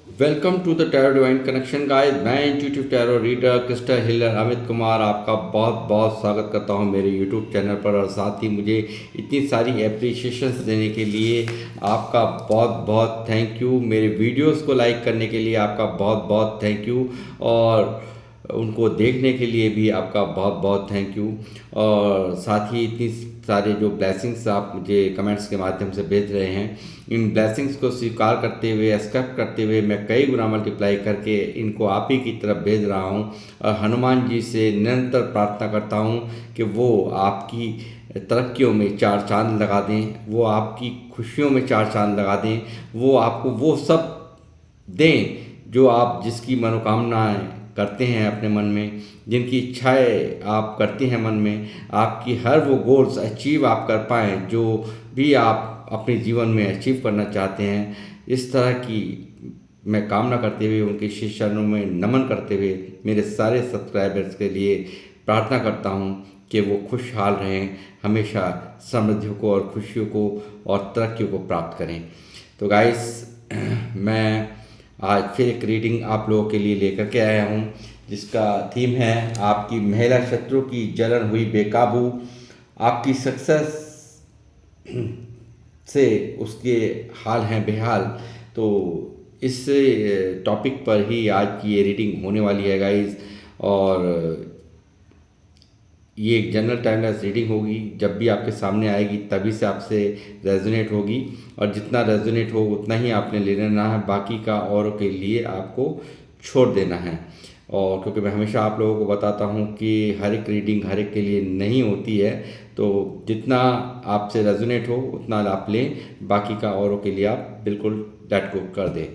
Welcome to the tarot divine connection guys. मैं intuitive tarot reader crystal healer Amit Kumar आपका बहुत बहुत स्वागत करता हूं मेरे यूट्यूब चैनल पर। और साथ ही मुझे इतनी सारी एप्रिशिएशंस देने के लिए आपका बहुत बहुत थैंक यू। मेरे वीडियोस को लाइक करने के लिए आपका बहुत बहुत थैंक यू, और उनको देखने के लिए भी आपका बहुत बहुत थैंक यू। और साथ ही इतनी सारे जो ब्लेसिंग्स आप मुझे कमेंट्स के माध्यम से भेज रहे हैं, इन ब्लेसिंग्स को स्वीकार करते हुए, एक्सेप्ट करते हुए मैं कई गुना मल्टीप्लाई करके इनको आप ही की तरफ भेज रहा हूँ। और हनुमान जी से निरंतर प्रार्थना करता हूँ कि वो आपकी तरक्कियों में चार चांद लगा दें, वो आपकी खुशियों में चार चांद लगा दें, वो आपको वो सब दें जो आप जिसकी मनोकामनाएं करते हैं अपने मन में, जिनकी इच्छाएं आप करते हैं मन में, आपकी हर वो गोल्स अचीव आप कर पाएँ जो भी आप अपने जीवन में अचीव करना चाहते हैं। इस तरह की मैं कामना करते हुए, उनके शीश चरणों में नमन करते हुए मेरे सारे सब्सक्राइबर्स के लिए प्रार्थना करता हूँ कि वो खुशहाल रहें, हमेशा समृद्धियों को और खुशियों को और तरक्कियों को प्राप्त करें। तो गाइस, मैं आज फिर एक रीडिंग आप लोगों के लिए लेकर के आया हूँ जिसका थीम है आपकी महिला शत्रु की जलन हुई बेकाबू, आपकी सक्सेस से उसके हाल हैं बेहाल। तो इस टॉपिक पर ही आज की ये रीडिंग होने वाली है गाइस। और ये एक जनरल टाइमलेस रीडिंग होगी, जब भी आपके सामने आएगी तभी से आपसे रेजोनेट होगी, और जितना रेजोनेट हो उतना ही आपने ले लेना है, बाकी का औरों के लिए आपको छोड़ देना है। और क्योंकि मैं हमेशा आप लोगों को बताता हूँ कि हर एक रीडिंग हर एक के लिए नहीं होती है, तो जितना आपसे रेजोनेट हो उतना आप लें, बाकी का औरों के लिए आप बिल्कुल लेट गो कर दें।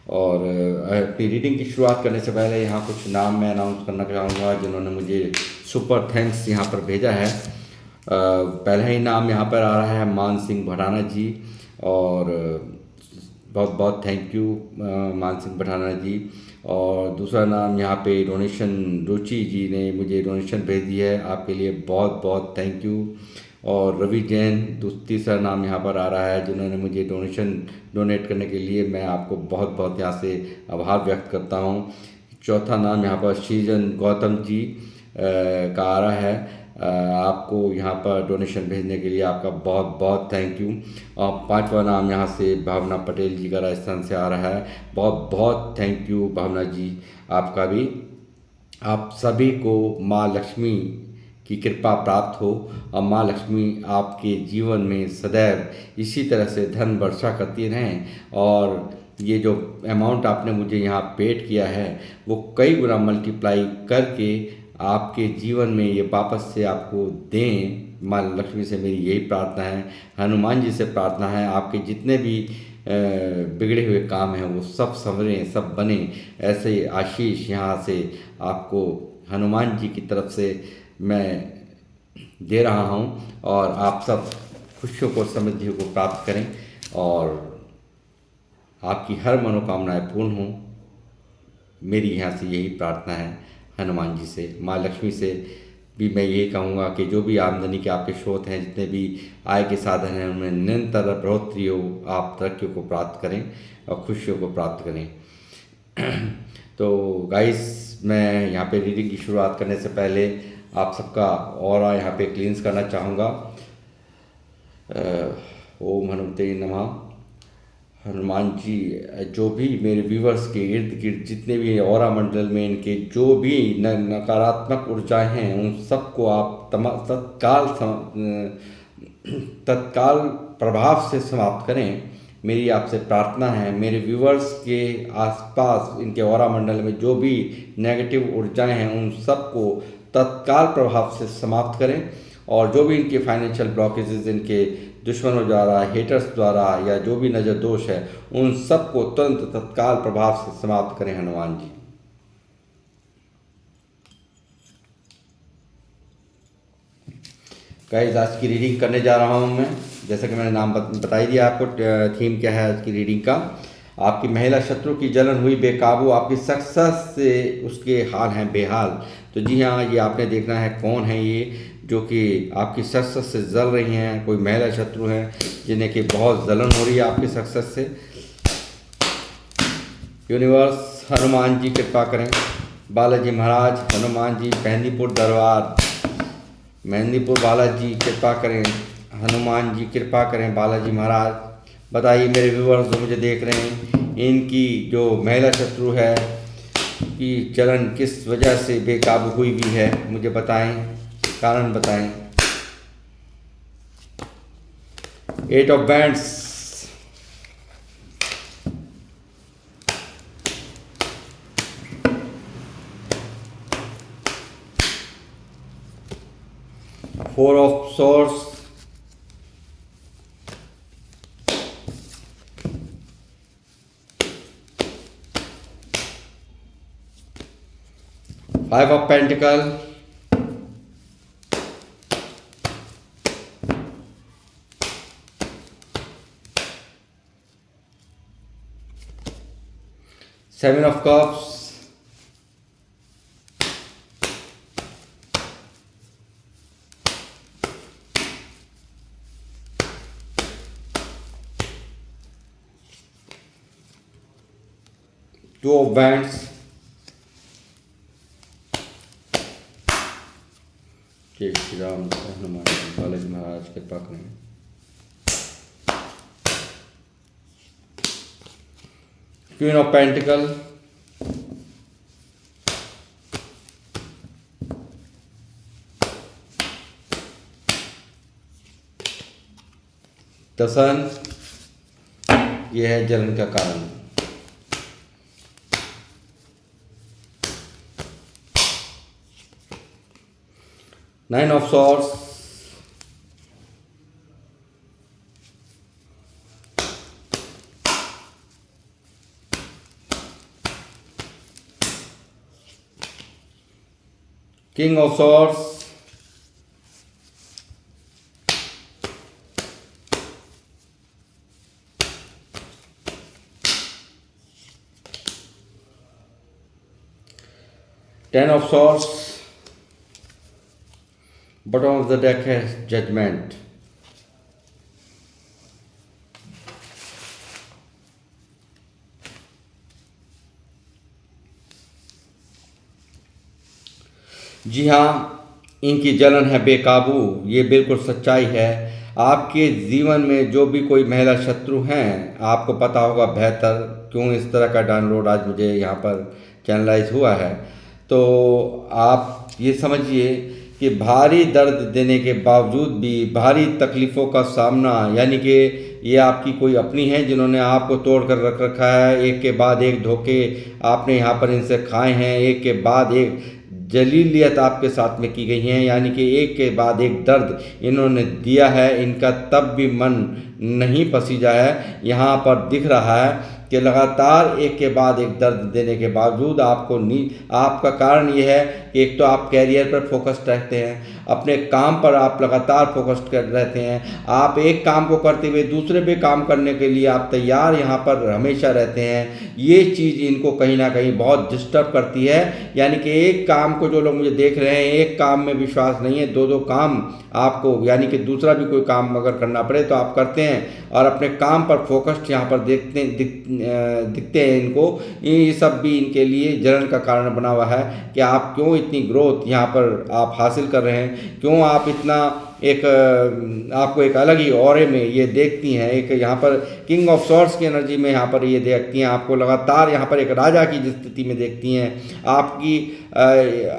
और अपनी रीडिंग की शुरुआत करने से पहले यहाँ कुछ नाम मैं अनाउंस करना चाहूँगा जिन्होंने मुझे सुपर थैंक्स यहाँ पर भेजा है। पहला ही नाम यहाँ पर आ रहा है मान सिंह भड़ाना जी, और बहुत बहुत थैंक यू मान सिंह भड़ाना जी। और दूसरा नाम यहाँ पे डोनेशन रुचि जी ने मुझे डोनेशन भेज दी है, आपके लिए बहुत बहुत थैंक यू। और रवि जैन तीसरा नाम यहाँ पर आ रहा है जिन्होंने मुझे डोनेट करने के लिए मैं आपको बहुत बहुत यहाँ से आभार व्यक्त करता हूँ। चौथा नाम यहाँ पर सृजन गौतम जी का आ रहा है, आपको यहाँ पर डोनेशन भेजने के लिए आपका बहुत बहुत थैंक यू। और पांचवा नाम यहाँ से भावना पटेल जी का राजस्थान से आ रहा है, बहुत बहुत थैंक यू भावना जी आपका भी। आप सभी को माँ लक्ष्मी की कृपा प्राप्त हो, और माँ लक्ष्मी आपके जीवन में सदैव इसी तरह से धन वर्षा करती रहें, और ये जो अमाउंट आपने मुझे यहाँ पेड किया है वो कई गुना मल्टीप्लाई करके आपके जीवन में ये वापस से आपको दें। माँ लक्ष्मी से मेरी यही प्रार्थना है, हनुमान जी से प्रार्थना है, आपके जितने भी बिगड़े हुए काम हैं वो सब संवरें, सब बने। ऐसे आशीष यहाँ से आपको हनुमान जी की तरफ से मैं दे रहा हूँ, और आप सब खुशियों को समृद्धियों को प्राप्त करें, और आपकी हर मनोकामनाएं पूर्ण हों। मेरी यहाँ से यही प्रार्थना है हनुमान जी से। माँ लक्ष्मी से भी मैं यही कहूँगा कि जो भी आमदनी के आपके स्रोत हैं, जितने भी आय के साधन हैं, उनमें निरंतर बढ़ोतरी हो, आप तरक्कियों को प्राप्त करें और खुशियों को प्राप्त करें। तो गाइस, मैं यहाँ पे रीडिंग की शुरुआत करने से पहले आप सबका ऑरा यहाँ पे क्लींस करना चाहूँगा। ओम हनुमते नमः। हनुमान जी, जो भी मेरे व्यूवर्स के इर्द गिर्द जितने भी ऑरा मंडल में इनके जो भी नकारात्मक ऊर्जाएं हैं, उन सबको आप तत्काल प्रभाव से समाप्त करें। मेरी आपसे प्रार्थना है, मेरे व्यूवर्स के आसपास इनके ऑरा मंडल में जो भी नेगेटिव ऊर्जाएं हैं उन सबको तत्काल प्रभाव से समाप्त करें, और जो भी इनके फाइनेंशियल ब्लॉकेजेस, इनके दुश्मनों द्वारा, हेटर्स द्वारा, या जो भी नज़र दोष है, उन सबको तुरंत तत्काल प्रभाव से समाप्त करें हनुमान जी। गाइस, आज की रीडिंग करने जा रहा हूँ मैं, जैसा कि मैंने नाम बता ही दिया आपको। थीम क्या है आज की रीडिंग का, आपकी महिला शत्रु की जलन हुई बेकाबू, आपकी सक्सेस से उसके हाल हैं बेहाल। तो जी हाँ, ये आपने देखना है कौन है ये जो कि आपकी सक्सेस से जल रही हैं। कोई महिला शत्रु हैं जिन्हें कि बहुत जलन हो रही है आपकी सक्सेस से। यूनिवर्स हनुमान जी कृपा करें, बालाजी महाराज, हनुमान जी, मेहंदीपुर दरबार, मेहंदीपुर बालाजी कृपा करें, हनुमान जी कृपा करें, बालाजी महाराज। बताइए मेरे व्यूअर्स जो मुझे देख रहे हैं, इनकी जो महिला शत्रु है कि जलन किस वजह से बेकाबू हुई भी है, मुझे बताएं, कारण बताएं। 8 of bands, four of source, five of pentacle, seven of cups, two of bands, जय श्री राम, हनुमान जी, बालाजी महाराज कृपा करें। क्वीन ऑफ पेंटिकल, द सन, यह है जलन का कारण। Nine of swords, king of swords, ten of swords, bottom of the deck है judgement. जी हाँ, इनकी जलन है बेकाबू, ये बिल्कुल सच्चाई है। आपके जीवन में जो भी कोई महिला शत्रु हैं, आपको पता होगा बेहतर क्यों इस तरह का डाउनलोड आज मुझे यहाँ पर चैनलाइज हुआ है। तो आप ये समझिए कि भारी दर्द देने के बावजूद भी भारी तकलीफ़ों का सामना, यानी कि ये आपकी कोई अपनी है जिन्होंने आपको तोड़ कर रख रखा है, एक के बाद एक धोखे आपने यहाँ पर इनसे खाए हैं, एक के बाद एक जलीलियत आपके साथ में की गई हैं, यानी कि एक के बाद एक दर्द इन्होंने दिया है, इनका तब भी मन नहीं पसीजा है। यहाँ पर दिख रहा है कि लगातार एक के बाद एक दर्द देने के बावजूद आपका कारण ये है कि एक तो आप कैरियर पर फोकस्ड रहते हैं, अपने काम पर आप लगातार फोकस्ड कर रहते हैं, आप एक काम को करते हुए दूसरे पे काम करने के लिए आप तैयार यहाँ पर हमेशा रहते हैं। ये चीज़ इनको कहीं ना कहीं बहुत डिस्टर्ब करती है, यानी कि एक काम को जो लोग मुझे देख रहे हैं, एक काम में विश्वास नहीं है, दो दो काम आपको, यानी कि दूसरा भी कोई काम अगर करना पड़े तो आप करते हैं और अपने काम पर फोकस्ड यहाँ पर दिखते हैं इनको। ये सब भी इनके लिए जलन का कारण बना हुआ है कि आप क्यों इतनी ग्रोथ यहाँ पर आप हासिल कर रहे हैं, क्यों आप इतना आपको एक अलग ही ऑरे में ये देखती हैं, एक यहाँ पर किंग ऑफ सॉर्ड्स की एनर्जी में यहाँ पर ये देखती हैं, आपको लगातार यहाँ पर एक राजा की जिस स्थिति में देखती हैं। आपकी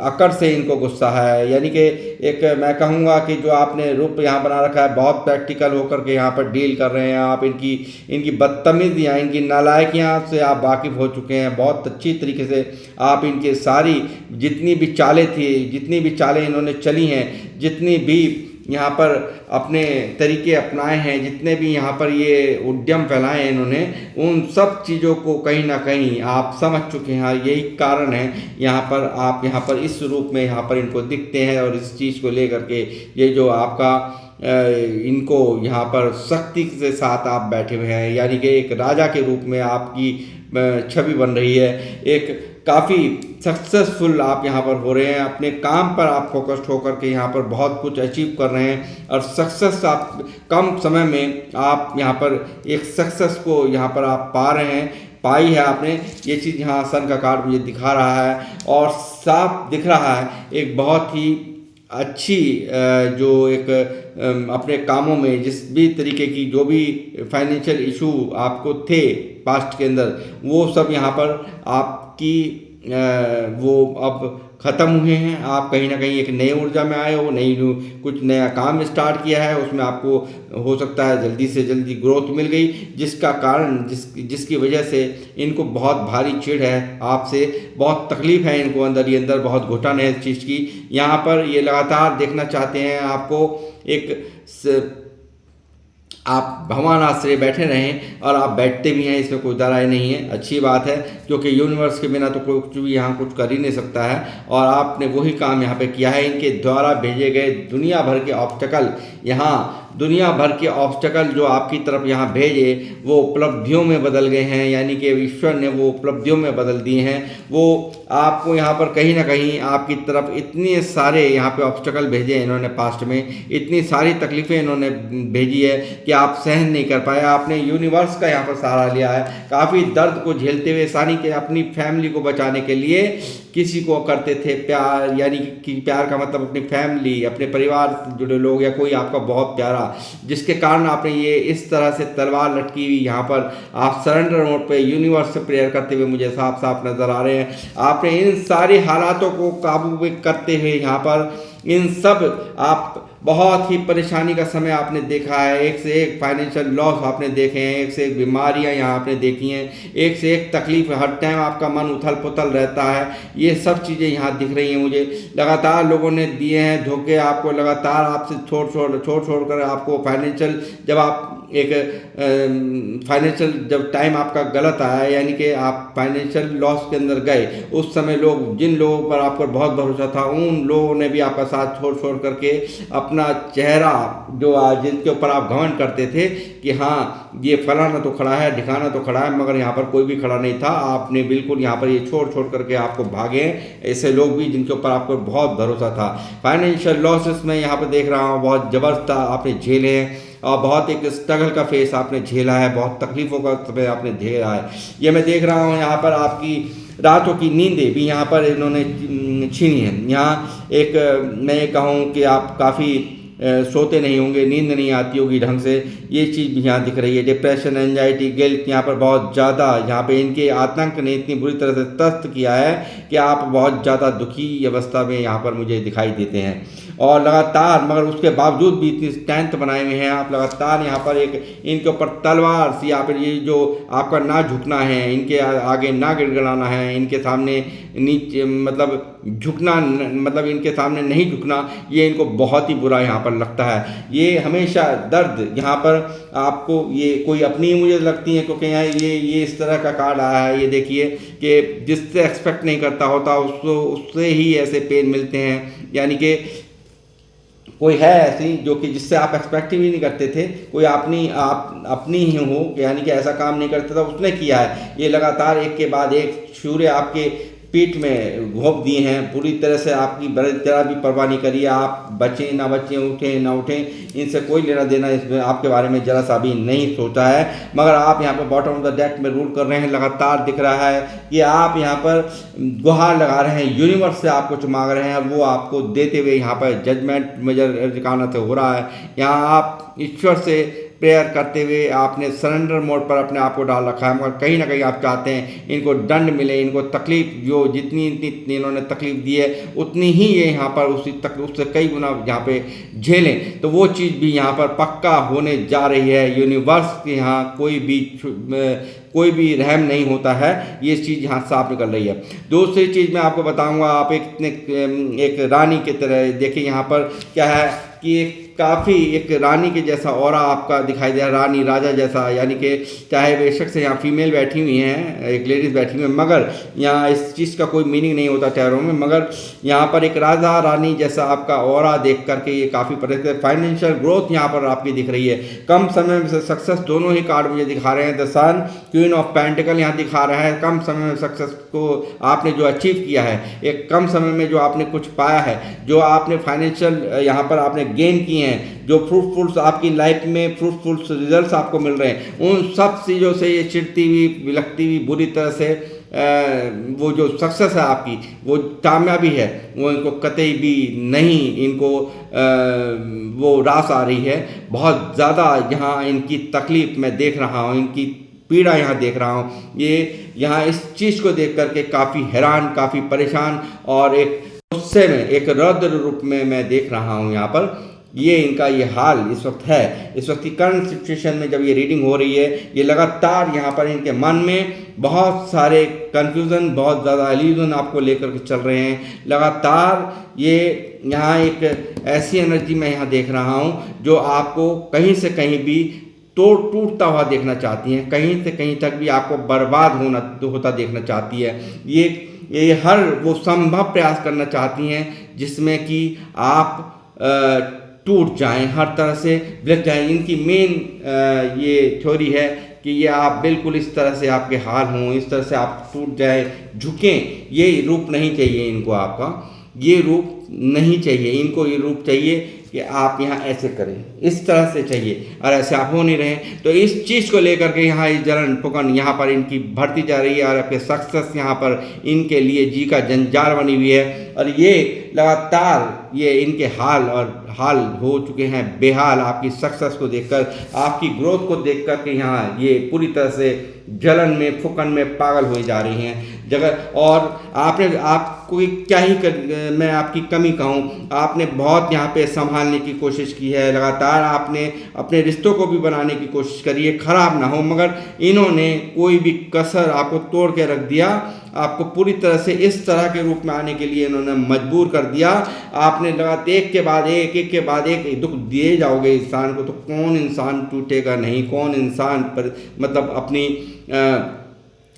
अकड़ से इनको गुस्सा है, यानी कि एक मैं कहूँगा कि जो आपने रूप यहाँ बना रखा है, बहुत प्रैक्टिकल होकर के यहाँ पर डील कर रहे हैं आप। इनकी बदतमीजियाँ, इनकी नालायकियाँ से आप वाकिफ़ हो चुके हैं बहुत अच्छी तरीके से। आप इनके सारी जितनी भी चालें थी, जितनी भी चालें इन्होंने चली हैं, जितनी भी यहाँ पर अपने तरीके अपनाए हैं, जितने भी यहाँ पर ये उद्यम फैलाए हैं इन्होंने, उन सब चीज़ों को कहीं ना कहीं आप समझ चुके हैं। यही कारण है यहाँ पर आप यहाँ पर इस रूप में यहाँ पर इनको दिखते हैं और इस चीज़ को लेकर के ये जो आपका इनको यहाँ पर सख्ती के साथ आप बैठे हुए हैं, यानी कि एक राजा के रूप में आपकी छवि बन रही है। एक काफ़ी सक्सेसफुल आप यहाँ पर हो रहे हैं, अपने काम पर आप फोकस्ड होकर के यहाँ पर बहुत कुछ अचीव कर रहे हैं और सक्सेस आप कम समय में आप यहाँ पर एक सक्सेस को यहाँ पर आप पा रहे हैं। पाई है आपने, ये चीज़ यहाँ सन का कार्ड मुझे दिखा रहा है और साफ दिख रहा है एक बहुत ही अच्छी जो एक अपने कामों में जिस भी तरीके की जो भी फाइनेंशियल इशू आपको थे पास्ट के अंदर, वो सब यहाँ पर आपकी वो अब ख़त्म हुए हैं। आप कहीं ना कहीं एक नई ऊर्जा में आए हो, नई कुछ नया काम स्टार्ट किया है, उसमें आपको हो सकता है जल्दी से जल्दी ग्रोथ मिल गई, जिसका कारण जिसकी वजह से इनको बहुत भारी चिढ़ है आपसे, बहुत तकलीफ है इनको अंदर ही अंदर, बहुत घुटन है इस चीज़ की। यहाँ पर ये लगातार देखना चाहते हैं आपको एक आप भगवान आश्रय बैठे रहें, और आप बैठते भी हैं, इसमें कोई दरार नहीं है, अच्छी बात है, क्योंकि यूनिवर्स के बिना तो कोई कुछ भी यहाँ कुछ कर ही नहीं सकता है। और आपने वही काम यहाँ पे किया है। इनके द्वारा भेजे गए दुनिया भर के ऑब्स्टेकल, यहाँ दुनिया भर के ऑब्स्टेकल जो आपकी तरफ यहाँ भेजे वो उपलब्धियों में बदल गए हैं, यानी कि ईश्वर ने वो उपलब्धियों में बदल दिए हैं। वो आपको यहाँ पर कहीं ना कहीं आपकी तरफ इतने सारे यहाँ पे ऑब्स्टेकल भेजे हैं इन्होंने पास्ट में, इतनी सारी तकलीफ़ें इन्होंने भेजी है कि आप सहन नहीं कर पाए। आपने यूनिवर्स का यहाँ पर सहारा लिया है, काफ़ी दर्द को झेलते हुए, सानी के अपनी फैमिली को बचाने के लिए किसी को करते थे प्यार, यानी कि प्यार का मतलब अपनी फैमिली, अपने परिवार से जुड़े लोग, या कोई आपका बहुत प्यारा, जिसके कारण आपने ये इस तरह से तलवार लटकी हुई यहाँ पर आप सरेंडर मोड पे यूनिवर्स से प्रेयर करते हुए मुझे साफ साफ नज़र आ रहे हैं। आपने इन सारे हालातों को काबू में करते हुए यहाँ पर इन सब आप बहुत ही परेशानी का समय आपने देखा है, एक से एक फाइनेंशियल लॉस आपने देखे हैं, एक से एक बीमारियां यहाँ आपने देखी हैं, एक से एक तकलीफ, हर टाइम आपका मन उथल पुथल रहता है। ये सब चीज़ें यहाँ दिख रही हैं मुझे। लगातार लोगों ने दिए हैं धोखे आपको, लगातार आपसे छोड़ कर आपको फाइनेंशियल, जब आप एक फाइनेंशियल जब टाइम आपका गलत आया, यानी कि आप फाइनेंशियल लॉस के अंदर गए, उस समय लोग, जिन लोगों पर आप पर बहुत भरोसा था, उन लोगों ने भी आपका साथ छोड़ करके अपना चेहरा जो जिनके ऊपर आप घमंड करते थे कि हाँ ये फलाना तो खड़ा है, ढिकाना तो खड़ा है, मगर यहाँ पर कोई भी खड़ा नहीं था, आपने बिल्कुल यहाँ पर ये छोड़ करके आपको भागे। ऐसे लोग भी जिनके ऊपर आपको बहुत भरोसा था। फाइनेंशियल लॉसेस में यहाँ पर देख रहा हूँ बहुत ज़बरदस्त आपने झेले हैं, और बहुत एक स्ट्रगल का फेस आपने झेला है, बहुत तकलीफ़ों का समय आपने झेला है। ये मैं देख रहा हूँ यहाँ पर आपकी रातों की नींदें भी यहाँ पर इन्होंने छीनी है। यहाँ एक मैं कहूँ कि आप काफ़ी सोते नहीं होंगे, नींद नहीं आती होगी ढंग से, ये चीज़ भी यहाँ दिख रही है। डिप्रेशन, एंजाइटी, गिल्ट यहाँ पर बहुत ज़्यादा, यहाँ पे इनके आतंक ने इतनी बुरी तरह से त्रस्त किया है कि आप बहुत ज़्यादा दुखी अवस्था में यहाँ पर मुझे दिखाई देते हैं। और लगातार, मगर उसके बावजूद भी इतनी स्ट्रेंथ बनाए हुए हैं आप, लगातार यहाँ पर एक इनके ऊपर तलवार सी, यहाँ पर ये जो आपका ना झुकना है, इनके आगे ना गिड़गिड़ाना है, इनके सामने नीचे मतलब झुकना, मतलब इनके सामने नहीं झुकना, ये इनको बहुत ही बुरा यहाँ पर लगता है। ये हमेशा दर्द यहाँ पर आपको, ये कोई अपनी मुझे लगती है, क्योंकि यहाँ ये इस तरह का कार्ड आया है, ये देखिए कि जिससे एक्सपेक्ट नहीं करता होता उससे ही ऐसे पेन मिलते हैं। यानी कि कोई है ऐसी जो कि जिससे आप एक्सपेक्ट भी नहीं करते थे, कोई अपनी ही हो, यानी कि ऐसा काम नहीं करता था, उसने किया है। ये लगातार एक के बाद एक छुरे आपके पीठ में घोंप दिए हैं, पूरी तरह से आपकी जरा भी परवाह नहीं करी। आप बचें ना बचें, उठें ना उठें, इनसे कोई लेना देना इसमें आपके बारे में जरा सा भी नहीं सोचा है। मगर आप यहाँ पर बॉटम ऑफ द डेक में रूल कर रहे हैं। लगातार दिख रहा है कि आप यहाँ पर गुहार लगा रहे हैं, यूनिवर्स से आप कुछ मांग रहे हैं, वो आपको देते हुए यहाँ पर जजमेंट मेजर ठिकाना से हो रहा है। यहाँ आप ईश्वर से प्रेयर करते हुए आपने सरेंडर मोड पर अपने आप को डाल रखा है, मगर कहीं ना कहीं आप चाहते हैं इनको दंड मिले, इनको तकलीफ, जो जितनी इन्होंने तकलीफ दी है उतनी ही ये यहाँ पर उससे कई गुना यहाँ पे झेलें। तो वो चीज़ भी यहाँ पर पक्का होने जा रही है। यूनिवर्स के यहाँ कोई भी रहम नहीं होता है, ये चीज़ यहाँ साफ निकल रही है। दूसरी चीज़ मैं आपको बताऊँगा, आप एक रानी की तरह देखिए, यहाँ पर क्या है कि काफ़ी एक रानी के जैसा ऑरा आपका दिखाई दे रहा है, रानी राजा जैसा, यानी कि चाहे बेशक से यहाँ फीमेल बैठी हुई हैं, एक लेडीज़ बैठी हुई है, मगर यहाँ इस चीज़ का कोई मीनिंग नहीं होता टैरो में, मगर यहाँ पर एक राजा रानी जैसा आपका ऑरा देख करके ये काफ़ी परिस्थिति। फाइनेंशियल ग्रोथ यहाँ पर आपकी दिख रही है, कम समय में सक्सेस, दोनों ही कार्ड मुझे दिखा रहे हैं। The sun, queen of pentacle यहाँ दिखा रहा है, कम समय में सक्सेस को आपने जो अचीव किया है, एक कम समय में जो आपने कुछ पाया है, जो आपने फाइनेंशियल यहाँ पर आपने गेन किए हैं, जो फ्रूटफुल्स आपकी लाइफ में फ्रूटफुल्स रिजल्ट्स आपको मिल रहे हैं, उन सब चीज़ों से ये चिढ़ती हुई, विलखती हुई, बुरी तरह से वो जो सक्सेस है आपकी, वो कामयाबी है, वो इनको कतई भी नहीं, इनको वो रास आ रही है। बहुत ज़्यादा यहाँ इनकी तकलीफ़ मैं देख रहा हूँ, इनकी पीड़ा यहाँ देख रहा हूँ। ये यहाँ इस चीज़ को देख करके काफ़ी हैरान, काफ़ी परेशान और एक गुस्से में, एक रौद्र रूप में मैं देख रहा हूँ यहाँ पर। ये इनका ये हाल इस वक्त है। इस वक्त की करंट सिचुएशन में जब ये रीडिंग हो रही है, ये लगातार यहाँ पर इनके मन में बहुत सारे कन्फ्यूज़न, बहुत ज़्यादा इल्यूजन आपको लेकर के चल रहे हैं। लगातार ये यहाँ एक ऐसी एनर्जी मैं यहाँ देख रहा हूँ जो आपको कहीं से कहीं भी टूटता हुआ देखना चाहती हैं, कहीं से कहीं तक भी आपको बर्बाद होता देखना चाहती है। ये हर वो संभव प्रयास करना चाहती हैं जिसमें कि आप टूट जाएं, हर तरह से बिलख जाएं। इनकी मेन ये थ्योरी है कि ये आप बिल्कुल इस तरह से आपके हाल हों, इस तरह से आप टूट जाए, झुकें। ये रूप नहीं चाहिए इनको, आपका ये रूप नहीं चाहिए इनको। ये रूप चाहिए कि आप यहाँ ऐसे करें, इस तरह से चाहिए, और ऐसे आप हो नहीं रहे। तो इस चीज़ को लेकर के यहाँ इस जलन पुकन यहाँ पर इनकी बढ़ती जा रही है और आपके सक्सेस यहाँ पर इनके लिए जी का जंजाल बनी हुई है। और ये लगातार ये इनके हाल हो चुके हैं बेहाल। आपकी सक्सेस को देखकर, आपकी ग्रोथ को देखकर के यहाँ ये पूरी तरह से जलन में, फुकन में पागल हुए जा रही हैं जगह। और आपको क्या ही मैं आपकी कमी कहूँ, आपने बहुत यहाँ पे संभालने की कोशिश की है, लगातार आपने अपने रिश्तों को भी बनाने की कोशिश करी है, ख़राब ना हो, मगर इन्होंने कोई भी कसर आपको तोड़ के रख दिया। आपको पूरी तरह से इस तरह के रूप में आने के लिए इन्होंने मजबूर कर दिया। आपने लगातार एक के बाद एक दुख दिए जाओगे इंसान को, तो कौन इंसान टूटेगा नहीं, कौन इंसान पर मतलब अपनी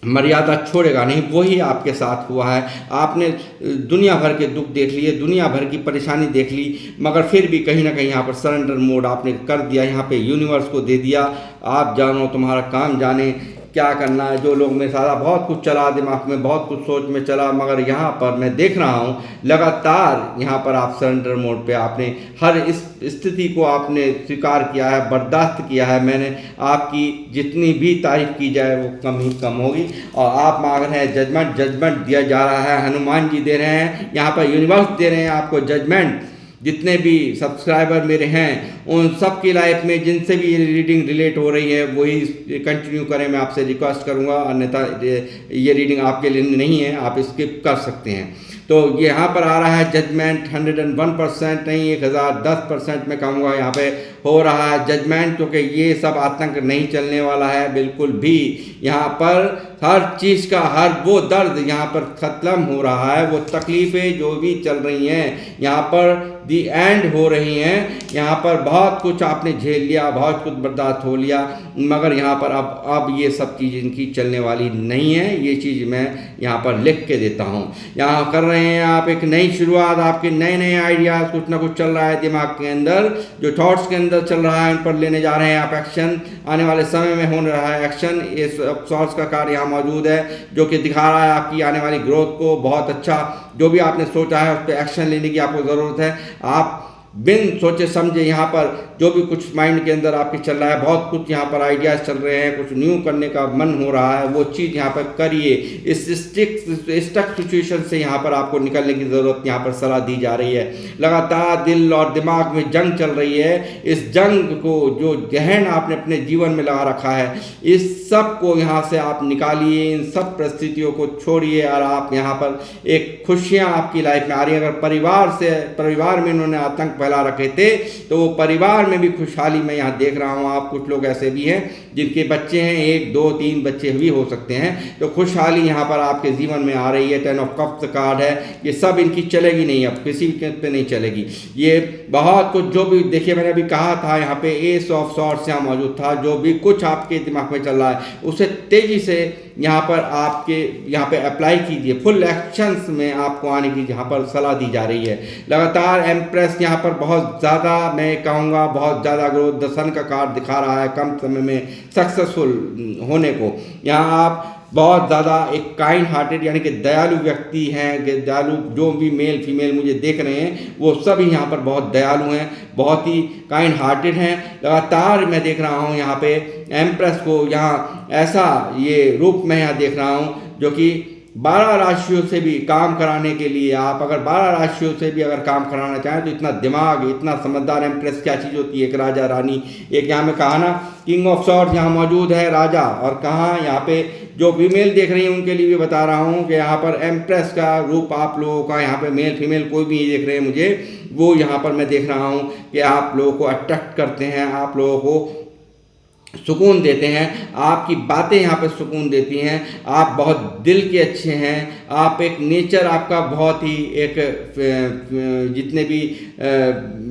मर्यादा छोड़ेगा नहीं। वही आपके साथ हुआ है। आपने दुनिया भर के दुख देख लिए, दुनिया भर की परेशानी देख ली, मगर फिर भी कहीं ना कहीं यहाँ पर सरेंडर मोड आपने कर दिया, यहाँ पे यूनिवर्स को दे दिया। आप जानो, तुम्हारा काम जाने क्या करना है। जो लोग मेरे साथ बहुत कुछ चला दिमाग में, बहुत कुछ सोच में चला, मगर यहाँ पर मैं देख रहा हूँ लगातार यहाँ पर आप सरेंडर मोड पे आपने हर इस स्थिति को आपने स्वीकार किया है, बर्दाश्त किया है। मैंने आपकी जितनी भी तारीफ की जाए वो कम ही कम होगी। और आप मांग रहे हैं जजमेंट दिया जा रहा है, हनुमान जी दे रहे हैं, यहाँ पर यूनिवर्स दे रहे हैं आपको जजमेंट। जितने भी सब्सक्राइबर मेरे हैं उन सब की लाइफ में जिनसे भी ये रीडिंग रिलेट हो रही है वही कंटिन्यू करें, मैं आपसे रिक्वेस्ट करूंगा। अन्यथा ये रीडिंग आपके लिए नहीं है, आप स्किप कर सकते हैं। तो यहाँ पर आ रहा है जजमेंट 101% नहीं, 1010% मैं कहूँगा यहाँ पे हो रहा है जजमेंट, क्योंकि ये सब आतंक नहीं चलने वाला है बिल्कुल भी। यहाँ पर हर चीज़ का हर वो दर्द यहाँ पर ख़त्म हो रहा है, वो तकलीफ़ें जो भी चल रही हैं यहाँ पर दी एंड हो रही हैं। यहाँ पर बहुत कुछ आपने झेल लिया, बहुत कुछ बर्दाश्त हो लिया, मगर यहाँ पर अब ये सब चीज़ इनकी चलने वाली नहीं है। ये चीज़ मैं यहाँ पर लिख के देता हूँ। यहाँ कर रहे हैं आप एक नई शुरुआत, आपके नए आइडियाज़, कुछ ना कुछ चल रहा है दिमाग के अंदर, जो थॉट्स के अंदर चल रहा है उन पर लेने जा रहे हैं आप एक्शन। आने वाले समय में होने रहा है एक्शन। इस सॉर्ट्स का कार्ड यहाँ मौजूद है जो कि दिखा रहा है आपकी आने वाली ग्रोथ को। बहुत अच्छा, जो भी आपने सोचा है उस पर एक्शन लेने की आपको ज़रूरत है। आप बिन सोचे समझे यहाँ पर जो भी कुछ माइंड के अंदर आपके चल रहा है, बहुत कुछ यहाँ पर आइडियाज़ चल रहे हैं, कुछ न्यू करने का मन हो रहा है, वो चीज़ यहाँ पर करिए। इस स्टक सिचुएशन से यहाँ पर आपको निकलने की ज़रूरत यहाँ पर सलाह दी जा रही है। लगातार दिल और दिमाग में जंग चल रही है। इस जंग को, जो जहन आपने अपने जीवन में लगा रखा है, इस सब को यहाँ से आप निकालिए, इन सब परिस्थितियों को छोड़िए और आप यहाँ पर एक खुशियाँ आपकी लाइफ में आ रही है। अगर परिवार में इन्होंने आतंक फैला रखे थे तो वो परिवार में भी खुशहाली मैं यहाँ देख रहा हूँ। आप कुछ लोग ऐसे भी हैं जिनके बच्चे हैं, 1 2 3 बच्चे भी हो सकते हैं, तो खुशहाली यहाँ पर आपके जीवन में आ रही है। 10 ऑफ कप्स कार्ड है, ये सब इनकी चलेगी नहीं, अब किसी भी पे नहीं चलेगी। ये बहुत कुछ जो भी देखिए, मैंने अभी कहा था यहाँ पे एस ऑफ सॉर्ड्स यहाँ मौजूद था। जो भी कुछ आपके दिमाग में चल रहा है उसे तेजी से यहाँ पर आपके यहाँ पे अप्लाई कीजिए। फुल एक्शंस में आपको आने की यहाँ पर सलाह दी जा रही है। लगातार एम्प्रेस यहाँ पर बहुत ज़्यादा, मैं कहूँगा बहुत ज़्यादा ग्रोथ, द सन का कार्ड दिखा रहा है कम समय में सक्सेसफुल होने को। यहाँ आप बहुत ज़्यादा एक काइंड हार्टेड यानी कि दयालु व्यक्ति हैं, दयालु जो भी मेल फीमेल मुझे देख रहे हैं वो सभी यहाँ पर बहुत दयालु हैं, बहुत ही काइंड हार्टेड हैं। लगातार मैं देख रहा हूँ यहाँ पे एम्प्रेस को यहाँ ऐसा ये रूप में यहाँ देख रहा हूँ जो कि 12 राशियों से भी काम कराने के लिए, आप अगर 12 राशियों से भी अगर काम कराना चाहें तो इतना दिमाग, इतना समझदार एम्प्रेस क्या चीज़ होती है, एक राजा रानी, एक यहाँ में कहा ना किंग ऑफ सॉर्ड्स यहाँ मौजूद है राजा, और कहाँ यहाँ पे जो फीमेल देख रही हैं उनके लिए भी बता रहा हूँ कि यहाँ पर एम्प्रेस का रूप आप लोगों का यहाँ पे मेल फीमेल कोई भी देख रहे हैं मुझे, वो यहाँ पर मैं देख रहा हूँ कि आप लोगों को अट्रैक्ट करते हैं, आप लोगों को सुकून देते हैं, आपकी बातें यहाँ पे सुकून देती हैं, आप बहुत दिल के अच्छे हैं, आप एक नेचर आपका बहुत ही एक जितने भी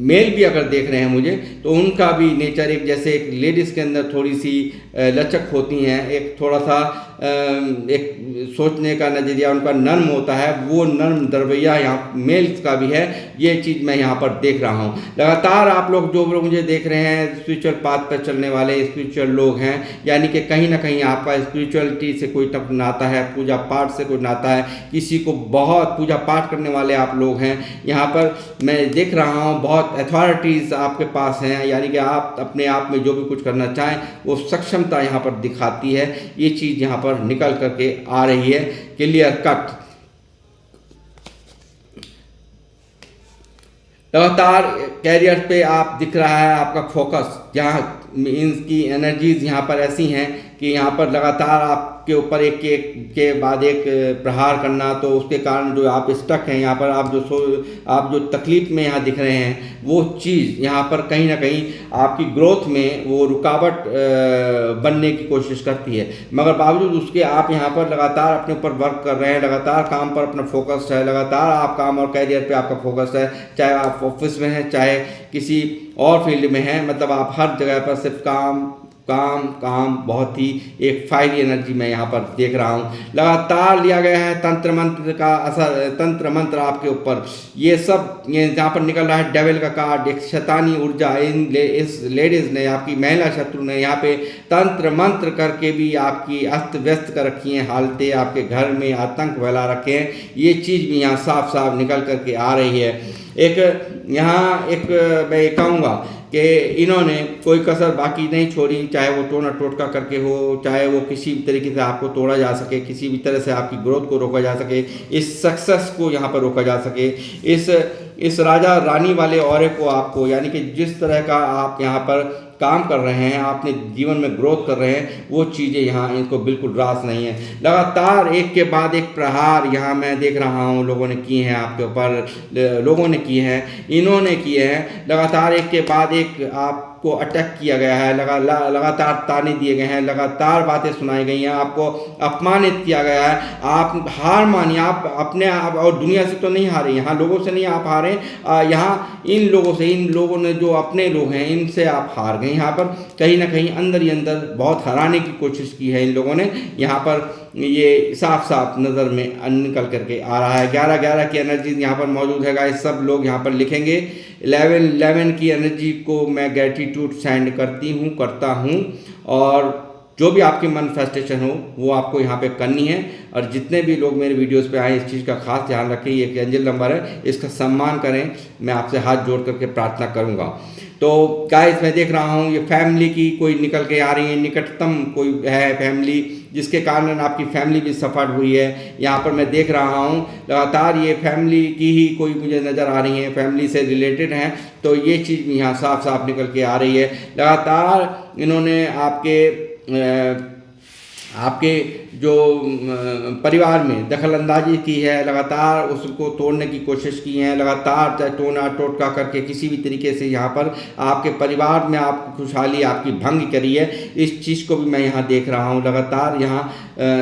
मेल भी अगर देख रहे हैं मुझे तो उनका भी नेचर एक जैसे एक लेडीज़ के अंदर थोड़ी सी लचक होती हैं, एक थोड़ा सा एक सोचने का नज़रिया उनका नर्म होता है, वो नर्म दरवैया यहाँ मेल्स का भी है, ये चीज़ मैं यहाँ पर देख रहा हूँ। लगातार आप लोग जो लोग मुझे देख रहे हैं स्पिरिचुअल पाथ पर चलने वाले स्पिरिचुअल लोग हैं, यानी कि कहीं ना कहीं आपका स्पिरिचुअलिटी से कोई नाता है, पूजा पाठ से कोई नाता है, किसी को बहुत पूजा पाठ करने वाले आप लोग हैं। यहाँ पर मैं देख रहा हूँ बहुत अथॉरिटीज़ आपके पास हैं, यानी कि आप अपने आप में जो भी कुछ करना चाहें वो सक्षमता यहाँ पर दिखाती है, ये चीज़ यहाँ पर निकल करके आ रही है क्लियर कट। लगातार कैरियर पे आप दिख रहा है आपका फोकस, यहाँ इनकी एनर्जीज यहाँ पर ऐसी हैं कि यहाँ पर लगातार आपके ऊपर एक के बाद एक प्रहार करना, तो उसके कारण जो आप स्टक हैं यहाँ पर, आप जो तकलीफ में यहाँ दिख रहे हैं वो चीज़ यहाँ पर कहीं ना कहीं आपकी ग्रोथ में वो रुकावट बनने की कोशिश करती है, मगर बावजूद उसके आप यहाँ पर लगातार अपने ऊपर वर्क कर रहे हैं, लगातार काम पर अपना फोकस है, लगातार आप काम और कैरियर पे आपका फोकस है, चाहे आप ऑफिस में हैं चाहे किसी और फील्ड में हैं, मतलब आप हर जगह पर सिर्फ काम काम काम, बहुत ही एक फायरी एनर्जी मैं यहाँ पर देख रहा हूँ। लगातार लिया गया है तंत्र मंत्र का असर, तंत्र मंत्र आपके ऊपर, ये सब ये जहाँ पर निकल रहा है डेविल का कार्ड, एक शैतानी ऊर्जा इस लेडीज़ ने, आपकी महिला शत्रु ने यहाँ पे तंत्र मंत्र करके भी आपकी अस्त व्यस्त कर रखी हैं हालतें, आपके घर में आतंक फैला रखे हैं, ये चीज़ भी यहाँ साफ साफ निकल करके आ रही है। एक यहाँ एक मैं ये कहूँगा कि इन्होंने कोई कसर बाकी नहीं छोड़ी, चाहे वो टोना टोटका करके हो, चाहे वो किसी भी तरीके से आपको तोड़ा जा सके, किसी भी तरह से आपकी ग्रोथ को रोका जा सके, इस सक्सेस को यहाँ पर रोका जा सके, इस राजा रानी वाले औरे को आपको, यानी कि जिस तरह का आप यहाँ पर काम कर रहे हैं, अपने जीवन में ग्रोथ कर रहे हैं, वो चीज़ें यहाँ इनको बिल्कुल रास नहीं है। लगातार एक के बाद एक प्रहार यहाँ मैं देख रहा हूँ लोगों ने किए हैं आपके ऊपर, लोगों ने किए हैं, इन्होंने किए हैं, लगातार एक के बाद एक आपको अटैक किया गया है, लगातार ताने दिए गए हैं, लगातार बातें सुनाई गई हैं, आपको अपमानित किया गया है, आप हार मानिए, आप अपने आप और दुनिया से तो नहीं हारे, यहाँ लोगों से नहीं आप हारे, यहाँ इन लोगों से, इन लोगों ने जो अपने लोग हैं इनसे आप हार गए। यहाँ पर कहीं ना कहीं अंदर ही अंदर बहुत हराने की कोशिश की है इन लोगों ने, यहाँ पर ये साफ साफ नज़र में निकल करके आ रहा है। 11-11 की एनर्जी यहाँ पर मौजूद है गाइस, सब लोग यहाँ पर लिखेंगे। 11 की एनर्जी को मैं ग्रेटिट्यूड सेंड करता हूँ, और जो भी आपकी मैनिफेस्टेशन हो वो आपको यहाँ पे करनी है। और जितने भी लोग मेरे वीडियोस पे आए इस चीज़ का खास ध्यान रखें, ये एक एंजल नंबर है, इसका सम्मान करें, मैं आपसे हाथ जोड़ करके प्रार्थना करूँगा। तो गाइस मैं देख रहा हूँ ये फैमिली की कोई निकल के आ रही है, निकटतम कोई है फैमिली जिसके कारण आपकी फैमिली भी सफ़र हुई है, यहाँ पर मैं देख रहा हूँ लगातार ये फैमिली की ही कोई मुझे नज़र आ रही है, फैमिली से रिलेटेड हैं, तो ये चीज़ भी यहाँ साफ साफ निकल के आ रही है। लगातार इन्होंने आपके जो परिवार में दखल अंदाजी की है, लगातार उसको तोड़ने की कोशिश की है, लगातार चाहे टोना टोटका करके किसी भी तरीके से यहाँ पर आपके परिवार में आपकी खुशहाली आपकी भंग करी है, इस चीज़ को भी मैं यहाँ देख रहा हूँ। लगातार यहाँ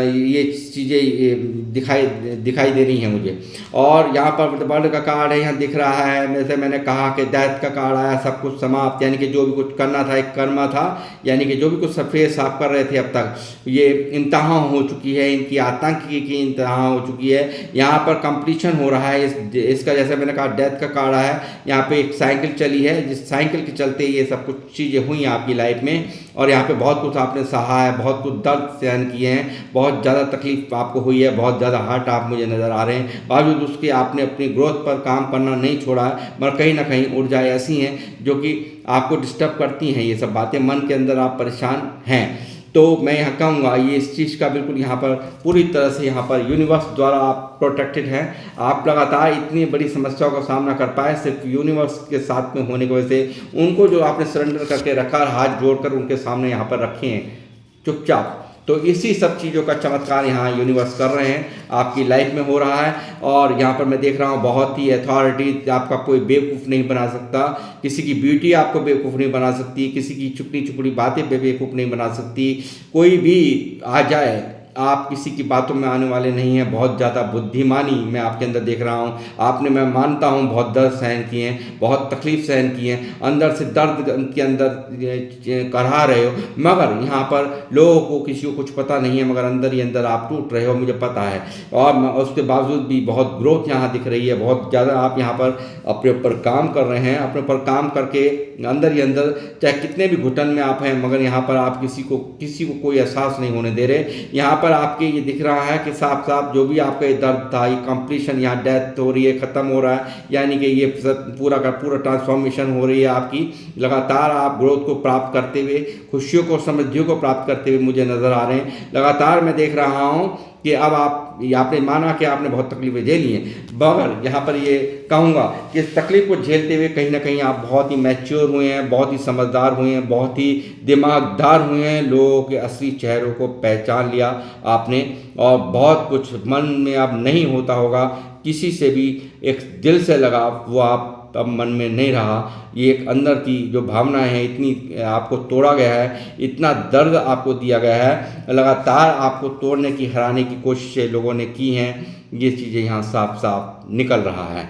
ये चीज़ें दिखाई दे रही हैं मुझे। और यहाँ पर वर्ल्ड का कार्ड है, यहाँ दिख रहा है, जैसे मैंने कहा कि डेथ का कार्ड आया, सब कुछ समाप्त, यानी कि जो भी कुछ करना था एक कर्मा था, यानी कि जो भी कुछ फेस आप कर रहे थे अब तक ये इम्तिहान हो चुकी है, इनकी आतंक की इंतहा हो चुकी है। यहाँ पर कंपटीशन हो रहा है इसका, जैसे मैंने कहा डेथ का कार्ड है। यहाँ पे एक साइकिल चली है, जिस साइकिल के चलते ये सब कुछ चीज़ें हुई आपकी लाइफ में, और यहाँ पे बहुत कुछ आपने सहा है, बहुत कुछ दर्द सहन किए हैं, बहुत ज़्यादा तकलीफ आपको हुई है, बहुत ज़्यादा हर्ट आप मुझे नज़र आ रहे हैं। बावजूद उसके आपने अपनी ग्रोथ पर काम करना नहीं छोड़ा है, मगर कहीं ना कहीं ऊर्जाएँ ऐसी हैं जो कि आपको डिस्टर्ब करती हैं। ये सब बातें मन के अंदर आप परेशान हैं। तो मैं यहाँ कहूँगा ये इस चीज़ का बिल्कुल यहाँ पर पूरी तरह से यहाँ पर यूनिवर्स द्वारा आप प्रोटेक्टेड हैं। आप लगातार इतनी बड़ी समस्याओं का सामना कर पाए सिर्फ यूनिवर्स के साथ में होने की वजह से। उनको जो आपने सरेंडर करके रखा, हाथ जोड़कर उनके सामने यहाँ पर रखे हैं चुपचाप। तो इसी सब चीज़ों का चमत्कार यहाँ यूनिवर्स कर रहे हैं, आपकी लाइफ में हो रहा है। और यहाँ पर मैं देख रहा हूँ बहुत ही अथॉरिटी, आपका कोई बेवकूफ़ नहीं बना सकता, किसी की ब्यूटी आपको बेवकूफ़ नहीं बना सकती, किसी की चुपड़ी चुपड़ी बातें बेवकूफ़ नहीं बना सकती। कोई भी आ जाए, आप किसी की बातों में आने वाले नहीं हैं। बहुत ज़्यादा बुद्धिमानी मैं आपके अंदर देख रहा हूँ। आपने, मैं मानता हूँ, बहुत दर्द सहन किए हैं, बहुत तकलीफ सहन की है, अंदर से दर्द के अंदर करहा रहे हो, मगर यहाँ पर लोगों को किसी को कुछ पता नहीं है, मगर अंदर ही अंदर आप टूट रहे हो, मुझे पता है। और उसके बावजूद भी बहुत ग्रोथ यहाँ दिख रही है, बहुत ज़्यादा आप यहाँ पर अपने ऊपर काम कर रहे हैं। अपने ऊपर काम करके अंदर ही अंदर, चाहे कितने भी घुटन में आप हैं, मगर यहाँ पर आप किसी को कोई एहसास नहीं होने दे रहे। यहाँ पर आपके ये दिख रहा है कि साफ साफ जो भी आपका ये दर्द था, ये कंप्लीशन, यहाँ डेथ हो रही है, ख़त्म हो रहा है, यानी कि ये पूरा का पूरा ट्रांसफॉर्मेशन हो रही है आपकी। लगातार आप ग्रोथ को प्राप्त करते हुए, खुशियों को, समृद्धियों को प्राप्त करते हुए मुझे नज़र आ रहे हैं। लगातार मैं देख रहा हूँ कि अब आपने माना कि आपने बहुत तकलीफ़ें झेली हैं, मगर यहाँ पर ये कहूँगा कि इस तकलीफ़ को झेलते हुए कहीं ना कहीं आप बहुत ही मैच्योर हुए हैं, बहुत ही समझदार हुए हैं, बहुत ही दिमागदार हुए हैं। लोगों के असली चेहरों को पहचान लिया आपने, और बहुत कुछ मन में अब नहीं होता होगा किसी से भी एक दिल से लगाव, वो आप अब मन में नहीं रहा। ये एक अंदर की जो भावनाएं हैं, इतनी आपको तोड़ा गया है, इतना दर्द आपको दिया गया है, लगातार आपको तोड़ने की, हराने की कोशिशें लोगों ने की हैं। ये चीज़ें यहाँ साफ साफ निकल रहा है।